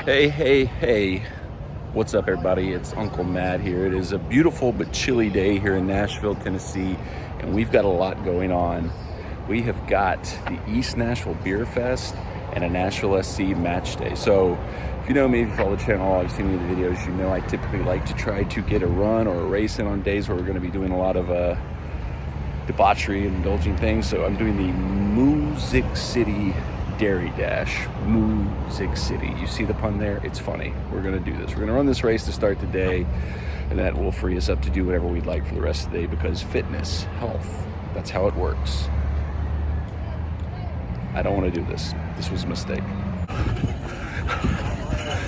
Hey, what's up everybody? It's Uncle Matt here. It is a beautiful but chilly day here in Nashville, Tennessee, and we've got a lot going on. We have got the East Nashville Beer Fest and a Nashville SC match day. So if you know me, if you follow the channel, I've seen me in the videos, you know I typically like to try to get a run or a race in on days where we're going to be doing a lot of debauchery and indulging things. So I'm doing the Mootastic Dairy Dash. Music City. You see the pun there? It's funny. We're going to do this. We're going to run this race to start the day, and that will free us up to do whatever we'd like for the rest of the day, because fitness, health, that's how it works. I don't want to do this. This was a mistake.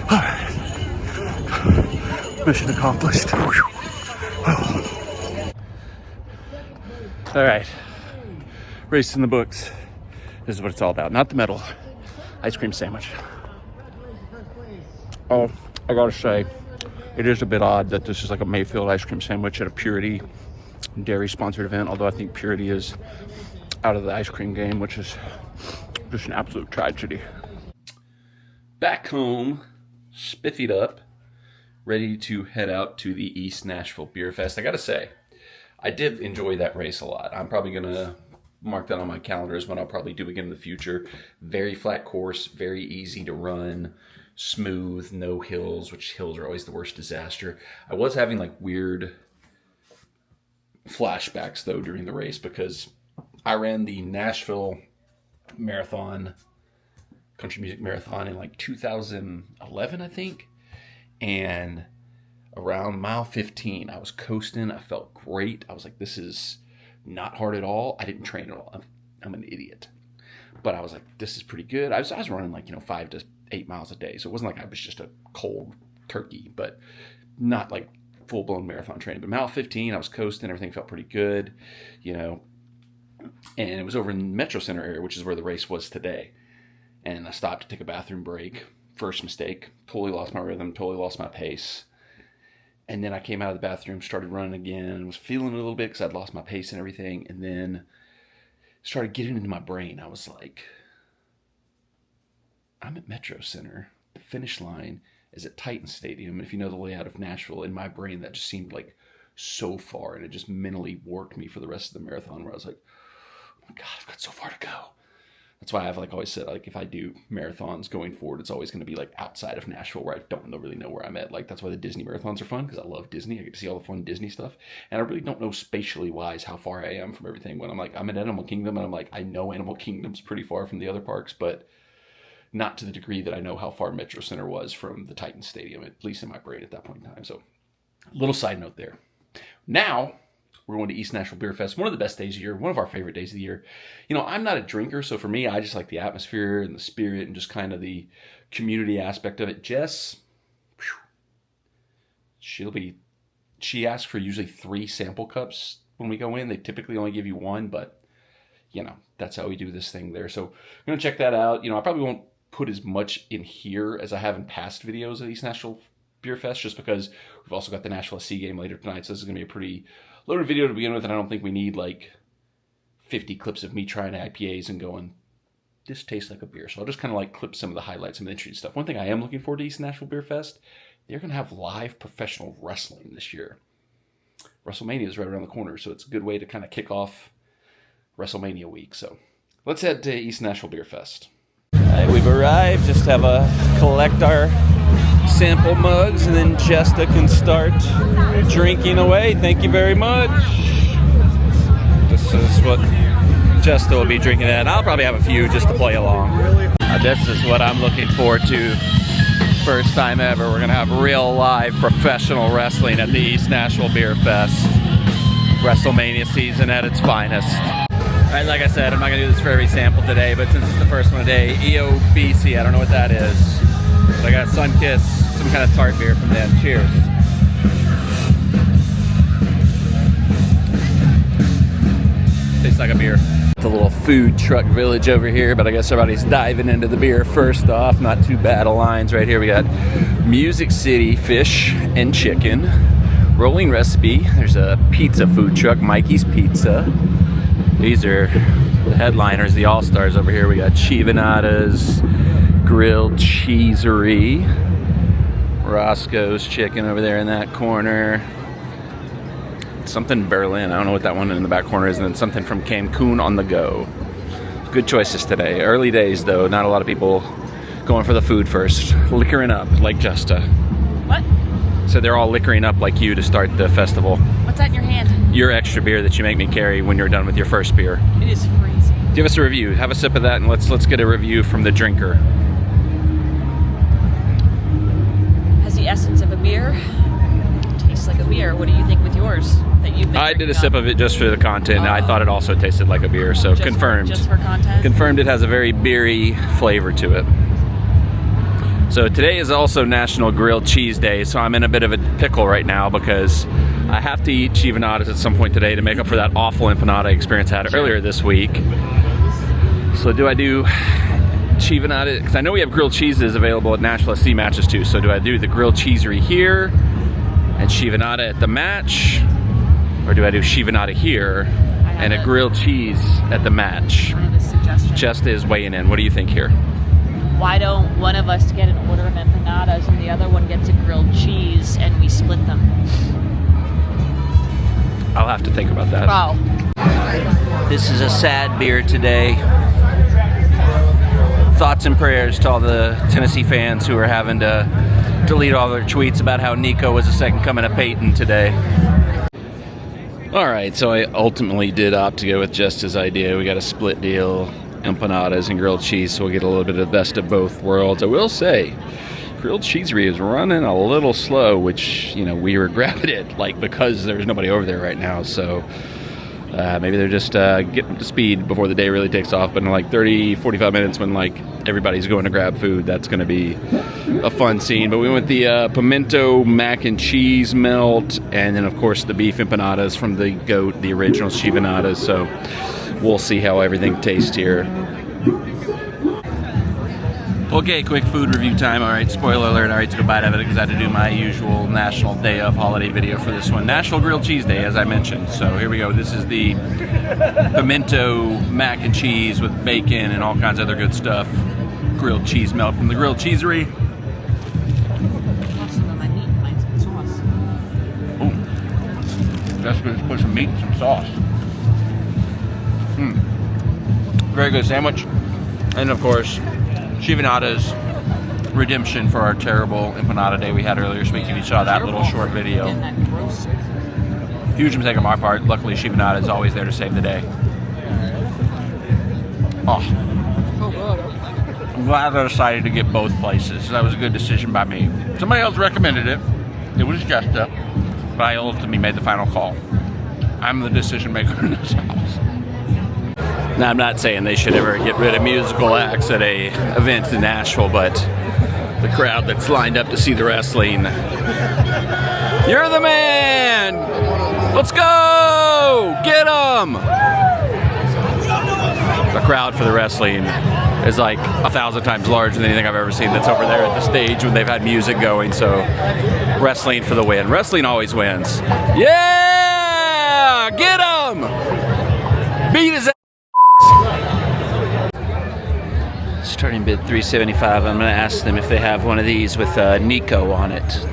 All right. Mission accomplished. All right. Race in the books. This is what it's all about. Not the medal. Ice cream sandwich. Oh, I gotta say, it is a bit odd that this is like a Mayfield ice cream sandwich at a Purity dairy sponsored event, although I think Purity is out of the ice cream game, which is just an absolute tragedy. Back home, spiffied up, ready to head out to the East Nashville Beer Fest. I gotta say, I did enjoy that race a lot. I'm probably gonna mark that on my calendar as what I'll probably do again in the future. Very flat course, very easy to run, smooth, no hills, which hills are always the worst disaster. I was having like weird flashbacks though during the race, because I ran the Nashville Marathon, country music marathon, in like 2011, I think. And around mile 15, I was coasting. I felt great. I was like, this is not hard at all. I didn't train at all. I'm an idiot. But I was like, this is pretty good. I was running like, 5 to 8 miles a day. So it wasn't like I was just a cold turkey, but not like full-blown marathon training. But mile 15, I was coasting. Everything felt pretty good, And it was over in the Metro Center area, which is where the race was today. And I stopped to take a bathroom break. First mistake. Totally lost my rhythm. Totally lost my pace. And then I came out of the bathroom, started running again, was feeling it a little bit because I'd lost my pace and everything. And then started getting into my brain. I was like, I'm at Metro Center. The finish line is at Titan Stadium. And if you know the layout of Nashville, in my brain, that just seemed like so far. And it just mentally warped me for the rest of the marathon, where I was like, oh my God, I've got so far to go. That's why I've always said, if I do marathons going forward, it's always going to be outside of Nashville, where I don't really know where I'm at. That's why the Disney marathons are fun, because I love Disney. I get to see all the fun Disney stuff. And I really don't know spatially wise how far I am from everything. When I'm in Animal Kingdom, and I'm like, I know Animal Kingdom's pretty far from the other parks, but not to the degree that I know how far Metro Center was from the Titan Stadium, at least in my brain at that point in time. So, little side note there. Now, we're going to East Nashville Beer Fest, one of the best days of the year, one of our favorite days of the year. I'm not a drinker, so for me, I just like the atmosphere and the spirit and just kind of the community aspect of it. Jess, she asks for usually 3 sample cups when we go in. They typically only give you 1, but, that's how we do this thing there. So I'm going to check that out. I probably won't put as much in here as I have in past videos of East Nashville Beer Fest, just because we've also got the Nashville SC game later tonight, so this is going to be a pretty loaded video to begin with, and I don't think we need 50 clips of me trying IPAs and going, this tastes like a beer. So I'll just kind of clip some of the highlights, some of the interesting stuff. One thing I am looking forward to East Nashville Beer Fest, they're going to have live professional wrestling this year. WrestleMania is right around the corner, so it's a good way to kind of kick off WrestleMania week. So let's head to East Nashville Beer Fest. All right, we've arrived. Just have collect our sample mugs, and then Jesta can start drinking away. Thank you very much. This is what Jesta will be drinking at. I'll probably have a few just to play along. This is what I'm looking forward to. First time ever, we're going to have real live professional wrestling at the East Nashville Beer Fest. WrestleMania season at its finest. Alright, like I said, I'm not going to do this for every sample today, but since it's the first one today, EOBC, I don't know what that is. But I got Sunkiss, some kind of tart beer from them. Cheers. Tastes like a beer. The little food truck village over here, but I guess everybody's diving into the beer first off. Not too bad of lines right here. We got Music City fish and chicken, rolling recipe. There's a pizza food truck, Mikey's Pizza. These are the headliners, the all-stars over here. We got Chivanadas Grilled Cheesery. Roscoe's Chicken over there in that corner. Something Berlin. I don't know what that one in the back corner is. And then something from Cancun on the go. Good choices today. Early days, though. Not a lot of people going for the food first. Liquoring up like Justa. What? So they're all liquoring up like you to start the festival. What's that in your hand? Your extra beer that you make me carry when you're done with your first beer. It is freezing. Give us a review. Have a sip of that, and let's get a review from the drinker. Has the essence of a beer. Tastes like a beer. What do you think with yours? That you've been I did a sip of it just for the content. And I thought it also tasted like a beer, so just confirmed. Just for content? Confirmed it has a very beery flavor to it. So today is also National Grilled Cheese Day, so I'm in a bit of a pickle right now because I have to eat chivanadas at some point today to make up for that awful empanada experience I had earlier this week. So do I do chivanada? Because I know we have grilled cheeses available at Nashville SC matches too. So do I do the grilled cheesery here and chivanada at the match? Or do I do chivanada here and a grilled cheese at the match? I have a suggestion. Just is weighing in. What do you think here? Why don't one of us get an order of empanadas and the other one gets a grilled cheese and we split them? I'll have to think about that. Oh. This is a sad beer today. Thoughts and prayers to all the Tennessee fans who are having to delete all their tweets about how Nico was the second coming of Peyton today. All right, so I ultimately did opt to go with just his idea. We got a split deal, empanadas and grilled cheese, so we'll get a little bit of the best of both worlds. I will say, grilled cheesery is running a little slow, which, you know, we were grabbing it, like, because there's nobody over there right now, so maybe they're just getting up to speed before the day really takes off. But in like 30, 45 minutes when like everybody's going to grab food, that's going to be a fun scene. But we went the pimento mac and cheese melt, and then of course the beef empanadas from the goat, the original chivanadas. So we'll see how everything tastes here. Okay, quick food review time. All right, spoiler alert. All right, took a bite of it because I had to do my usual National Day of holiday video for this one. National Grilled Cheese Day, as I mentioned. So here we go. This is the pimento mac and cheese with bacon and all kinds of other good stuff. Grilled cheese melt from the Grilled Cheesery. Ooh, that's good. Put some meat and some sauce. Very good sandwich. And of course, Chivanada's redemption for our terrible empanada day we had earlier this week. If you saw that little short video. Huge mistake on my part. Luckily, Chivanada is always there to save the day. Oh. I'm glad I decided to get both places. That was a good decision by me. Somebody else recommended it. It was just up. But I ultimately made the final call. I'm the decision maker in this house. Now, I'm not saying they should ever get rid of musical acts at a event in Nashville, but the crowd that's lined up to see the wrestling. You're the man! Let's go! Get 'em! The crowd for the wrestling is like 1,000 times larger than anything I've ever seen that's over there at the stage when they've had music going. So, wrestling for the win. Wrestling always wins. Yeah! Get 'em! Beat his ass! Starting bid $375. I'm going to ask them if they have one of these with Nico on it.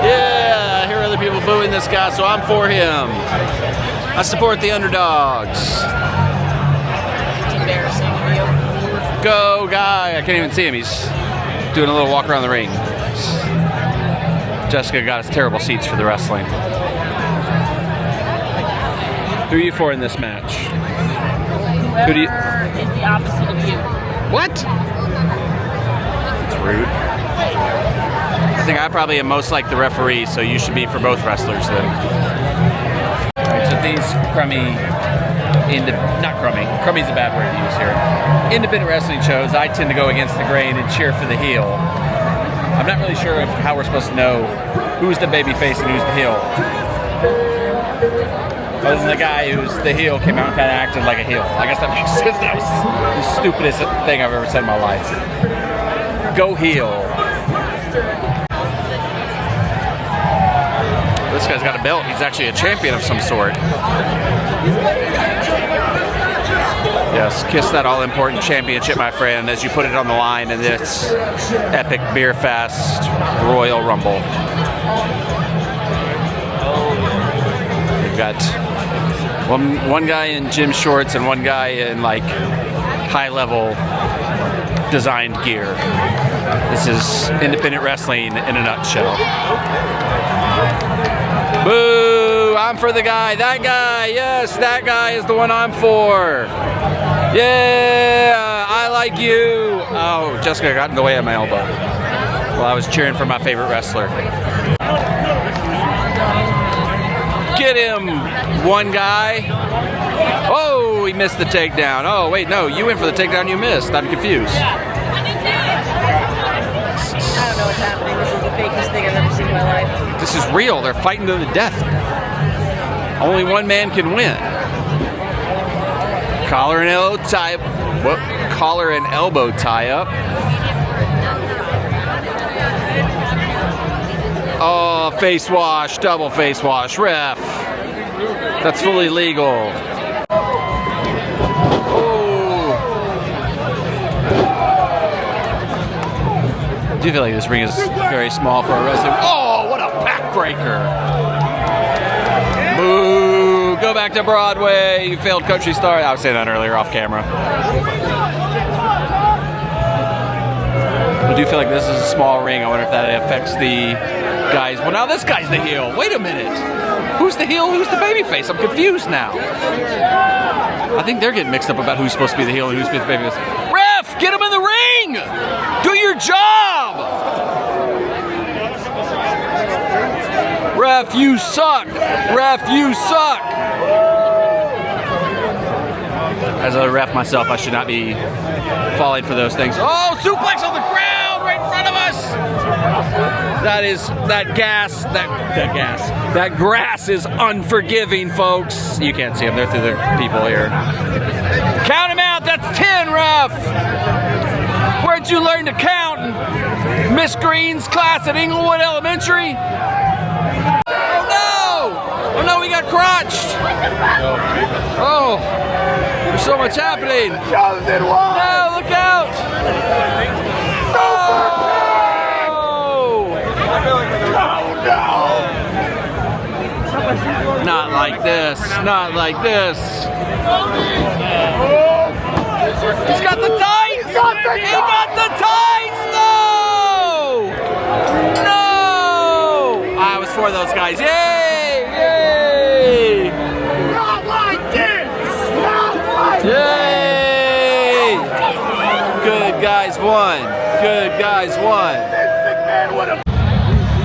Yeah, I hear other people booing this guy, so I'm for him. I support the underdogs. It's embarrassing of you. Go, guy. I can't even see him. He's doing a little walk around the ring. Jessica got us terrible seats for the wrestling. Who are you for in this match? Whoever is the opposite of you. What? It's rude. I think I probably am most like the referee, so you should be for both wrestlers then. Alright, so these crummy's a bad word to use here. Independent wrestling shows, I tend to go against the grain and cheer for the heel. I'm not really sure how we're supposed to know who's the baby face and who's the heel. Other than the guy who's the heel came out and kind of acted like a heel. I guess that makes sense. That was the stupidest thing I've ever said in my life. Go heel. This guy's got a belt. He's actually a champion of some sort. Yes, kiss that all-important championship, my friend, as you put it on the line in this epic Beer Fest Royal Rumble. We've got one guy in gym shorts and one guy in like high-level designed gear. This is independent wrestling in a nutshell. Boo! I'm for the guy. That guy. Yes, that guy is the one I'm for. Yeah, I like you. Oh, Jessica got in the way of my elbow while I was cheering for my favorite wrestler. Get him, one guy. Oh, he missed the takedown. Oh, wait, no, you went for the takedown, you missed. I'm confused. I don't know what's happening. This is the fakest thing I've ever seen in my life. This is real. They're fighting to the death. Only one man can win. Collar and elbow tie. Whoop. Collar and elbow tie up. Oh, face wash, double face wash, ref. That's fully legal. I do feel like this ring is very small for a wrestler. Oh, what a backbreaker! Boo! Go back to Broadway, you failed country star. I was saying that earlier off camera. I do feel like this is a small ring. I wonder if that affects the guys. Well, now this guy's the heel. Wait a minute. Who's the heel? Who's the babyface? I'm confused now. I think they're getting mixed up about who's supposed to be the heel and who's supposed to be the babyface. Ref, get him in the ring! Do your job! Ref, you suck! Ref, you suck! As a ref myself, I should not be falling for those things. Oh, suplex on the ground right in front of us! That grass is unforgiving, folks. You can't see them, they're through the people here. Count him out, that's 10, ref! Where'd you learn to count? Miss Green's class at Inglewood Elementary? Oh no, we got crotched! Oh, there's so much happening! No, look out! Not like this, not like this. He's got the tights! He got the tights! No! No! I was for those guys. Yay! Yay! Not like this! Not like Yay! Good guys won. Good guys won.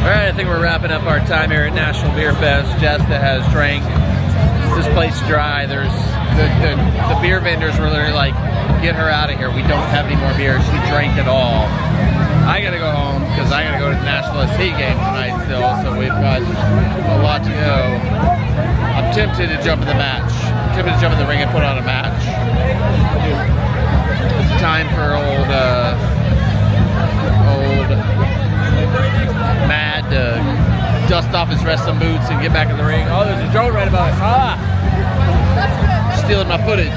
Alright, I think we're wrapping up our time here at Nashville Beer Fest. Jessica has drank this place dry. There's the beer vendors were literally like, get her out of here. We don't have any more beer. She drank it all. I gotta go home because I gotta go to the Nashville SC game tonight still, so we've got a lot to go. I'm tempted to jump in the match. I'm tempted to jump in the ring and put on a match. It's time for old Mad to dust off his wrestling boots and get back in the ring. Oh, there's a drone right about us. Stealing my footage.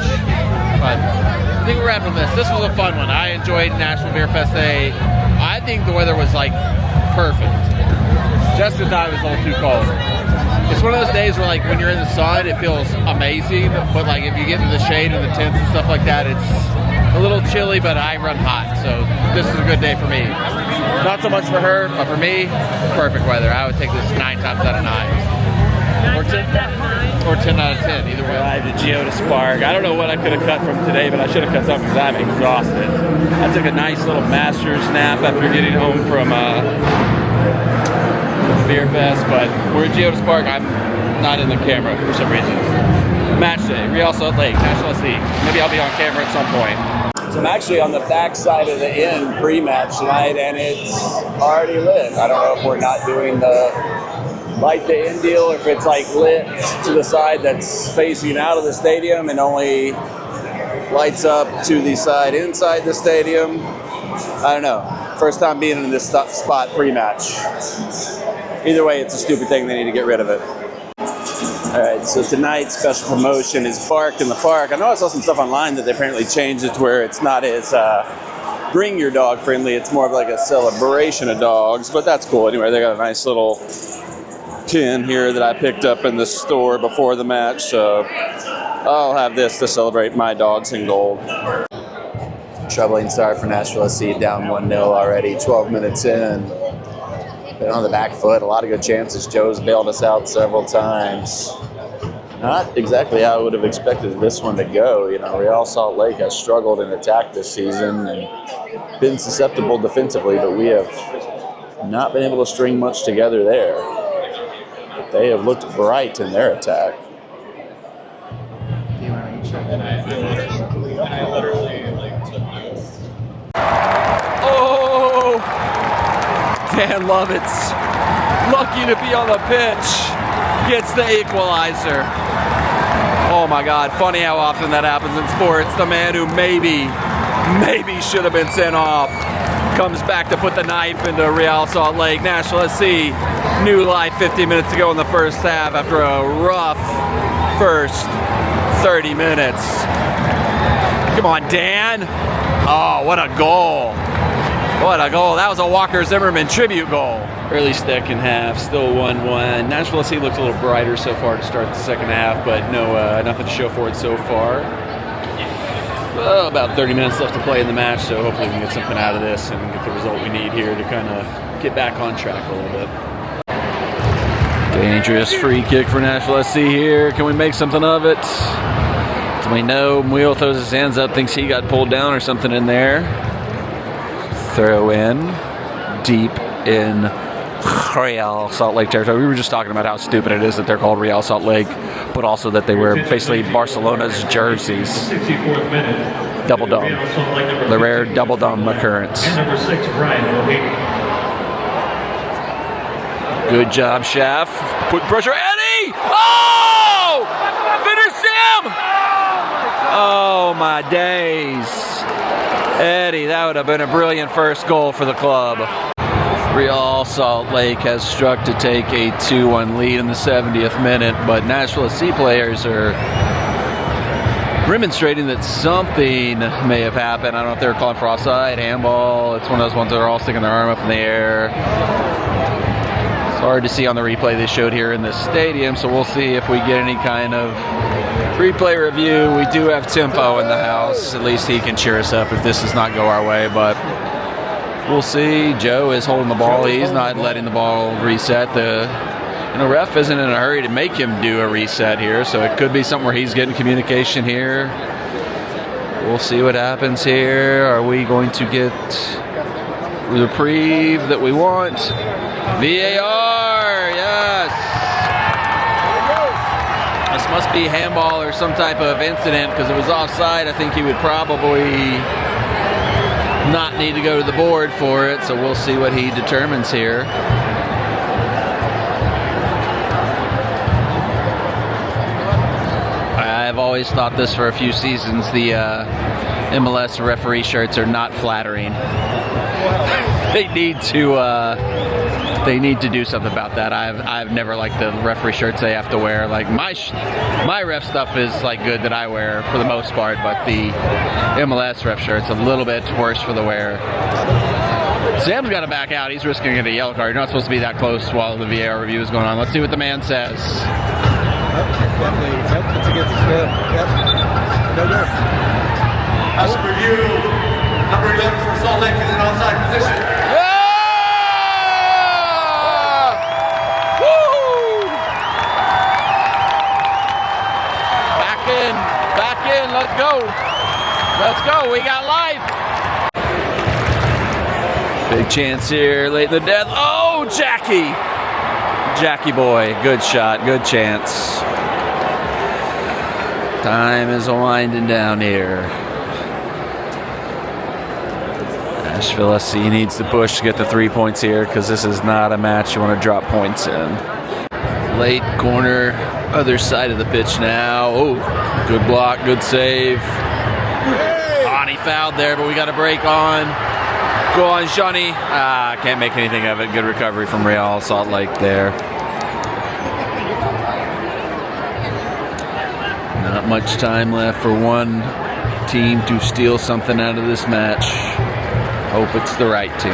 But I think we're wrapping this. This was a fun one. I enjoyed Nashville Beer Fest Day. I think the weather was like perfect. Justin thought it was a little too cold. It's one of those days where like when you're in the sun it feels amazing, but like if you get into the shade and the tents and stuff like that, it's a little chilly, but I run hot, so this is a good day for me. Not so much for her, but for me, perfect weather. I would take this 9 times out of 9. Or 10 out of 10, either way. Drive to Geodis Park. I don't know what I could have cut from today, but I should have cut something because I'm exhausted. I took a nice little master's nap after getting home from Beer Fest, but we're at Geodis Park. I'm not in the camera for some reason. Match day, Real Salt Lake, Nashville SC. Maybe I'll be on camera at some point. So I'm actually on the back side of the inn pre-match tonight, and it's already lit. I don't know if we're not doing the light the inn deal, or if it's like lit to the side that's facing out of the stadium and only lights up to the side inside the stadium. I don't know. First time being in this spot pre-match. Either way, it's a stupid thing. They need to get rid of it. All right, so tonight's special promotion is Bark in the Park. I know I saw some stuff online that they apparently changed it to where it's not as bring your dog friendly. It's more of like a celebration of dogs, but that's cool. Anyway, they got a nice little pin here that I picked up in the store before the match, so I'll have this to celebrate my dogs in gold. Troubling start for Nashville SC, down 1-0 already, 12 minutes in. Been on the back foot, a lot of good chances. Joe's bailed us out several times. Not exactly how I would have expected this one to go. You know, Real Salt Lake has struggled in attack this season and been susceptible defensively, but we have not been able to string much together there. But they have looked bright in their attack. Oh! Dan Lovitz, lucky to be on the pitch, gets the equalizer. Oh my God, funny how often that happens in sports. The man who maybe should have been sent off comes back to put the knife into Real Salt Lake. Nashville SC, new life 15 minutes to go in the first half after a rough first 30 minutes. Come on, Dan. Oh, what a goal. What a goal. That was a Walker Zimmerman tribute goal. Early second half, still 1-1. Nashville SC looked a little brighter so far to start the second half, but nothing to show for it so far. Well, about 30 minutes left to play in the match, so hopefully we can get something out of this and get the result we need here to kind of get back on track a little bit. Dangerous free kick for Nashville SC here. Can we make something of it? We know Muil throws his hands up, thinks he got pulled down or something in there. Throw in deep in Real Salt Lake territory. We were just talking about how stupid it is that they're called Real Salt Lake, but also that they wear basically Barcelona's jerseys. Double dome. The rare double dome occurrence. Good job, Schaff. Put pressure. Eddie! Oh! Finish him! Oh my days. Eddie, that would have been a brilliant first goal for the club. Real Salt Lake has struck to take a 2-1 lead in the 70th minute, but Nashville SC players are remonstrating that something may have happened. I don't know if they were calling for offside, handball. It's one of those ones that are all sticking their arm up in the air. It's hard to see on the replay they showed here in the stadium, so we'll see if we get any kind of replay review. We do have Tempo in the house. At least he can cheer us up if this does not go our way, but we'll see. Joe is holding the ball. He's not letting the ball reset. The ref isn't in a hurry to make him do a reset here, so it could be something where he's getting communication here. We'll see what happens here. Are we going to get the reprieve that we want? VAR, yes. This must be handball or some type of incident because it was offside. I think he would probably not need to go to the board for it, so we'll see what he determines here. I've always thought this for a few seasons. The MLS referee shirts are not flattering. They need to do something about that. I've never liked the referee shirts they have to wear. Like my ref stuff is like good that I wear for the most part, but the MLS ref shirt's a little bit worse for the wear. Sam's got to back out. He's risking getting a yellow card. You're not supposed to be that close while the VAR review is going on. Let's see what the man says. It's against the spin. Yep. No good. As for you, number 11 for Salt Lake is in onside position. Back in, let's go. Let's go, we got life. Big chance here, late in the death. Oh, Jackie boy, good shot, good chance. Time is winding down here. Nashville SC needs to push to get the 3 points here because this is not a match you want to drop points in. Late corner, other side of the pitch now. Oh, good block, good save. He fouled there, but we got a break on. Go on, Johnny. Can't make anything of it. Good recovery from Real Salt Lake there. Not much time left for one team to steal something out of this match. Hope it's the right team.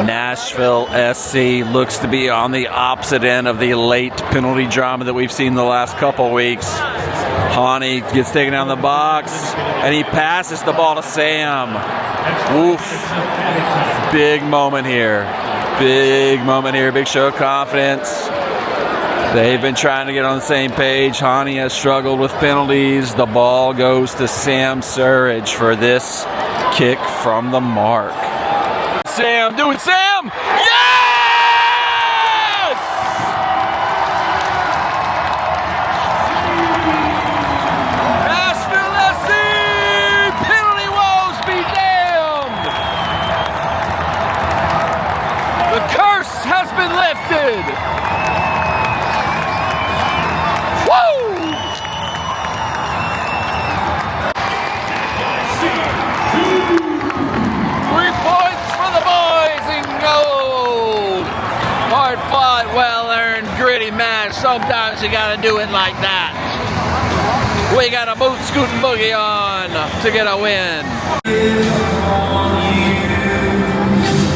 Nashville SC looks to be on the opposite end of the late penalty drama that we've seen the last couple weeks. Hani gets taken down the box, and he passes the ball to Sam. Woof. Big moment here. Big moment here. Big show of confidence. They've been trying to get on the same page. Hani has struggled with penalties. The ball goes to Sam Surridge for this kick from the mark. Sam doing Sam! Yes! Nashville SC! Penalty woes be damned! The curse has been lifted! Woo! 3 points for the boys in gold. Hard fought, well earned, gritty match. Sometimes you gotta do it like that. We got a boot scooting boogie on to get a win.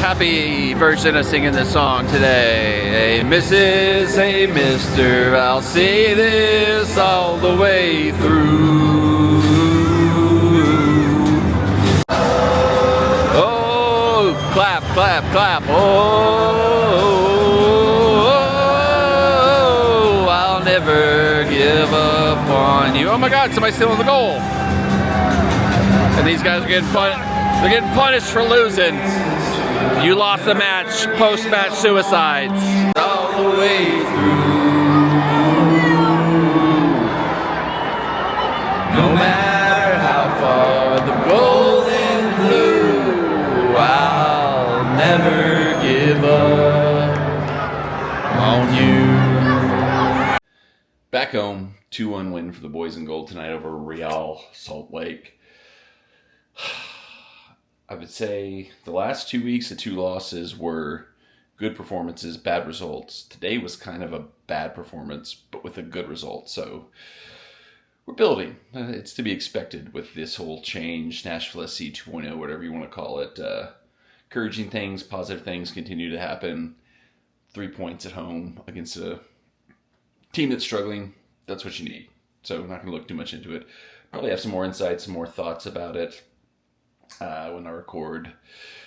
Happy version of singing this song today. Hey Mrs., hey Mister, I'll say this all the way through. Oh, clap, clap, clap. Oh, I'll never give up on you. Oh my God, somebody's stealing the goal. And these guys are getting they're getting punished for losing. You lost the match, post-match suicides. All the way through. No matter how far the golden blue, I'll never give up on you. Back home, 2-1 win for the boys in gold tonight over Real Salt Lake. I would say the last 2 weeks, the 2 losses were good performances, bad results. Today was kind of a bad performance, but with a good result. So we're building. It's to be expected with this whole change, Nashville SC 2.0, whatever you want to call it. Encouraging things, positive things continue to happen. 3 points at home against a team that's struggling. That's what you need. So I'm not going to look too much into it. Probably have some more insights, some more thoughts about it. When I record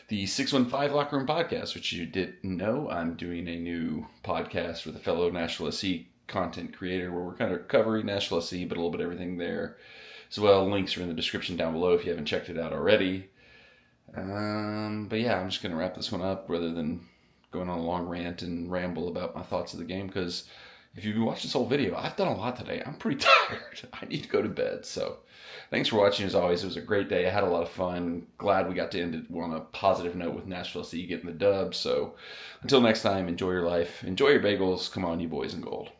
the 615 Locker Room podcast, which you didn't know, I'm doing a new podcast with a fellow Nashville SC content creator where we're kind of covering Nashville SC, but a little bit of everything there as well. Links are in the description down below if you haven't checked it out already. But yeah, I'm just going to wrap this one up rather than going on a long rant and ramble about my thoughts of the game, because if you've watched this whole video, I've done a lot today. I'm pretty tired. I need to go to bed. So thanks for watching. As always, it was a great day. I had a lot of fun. Glad we got to end it on a positive note with Nashville SC getting the dub. So until next time, enjoy your life. Enjoy your bagels. Come on, you boys in gold.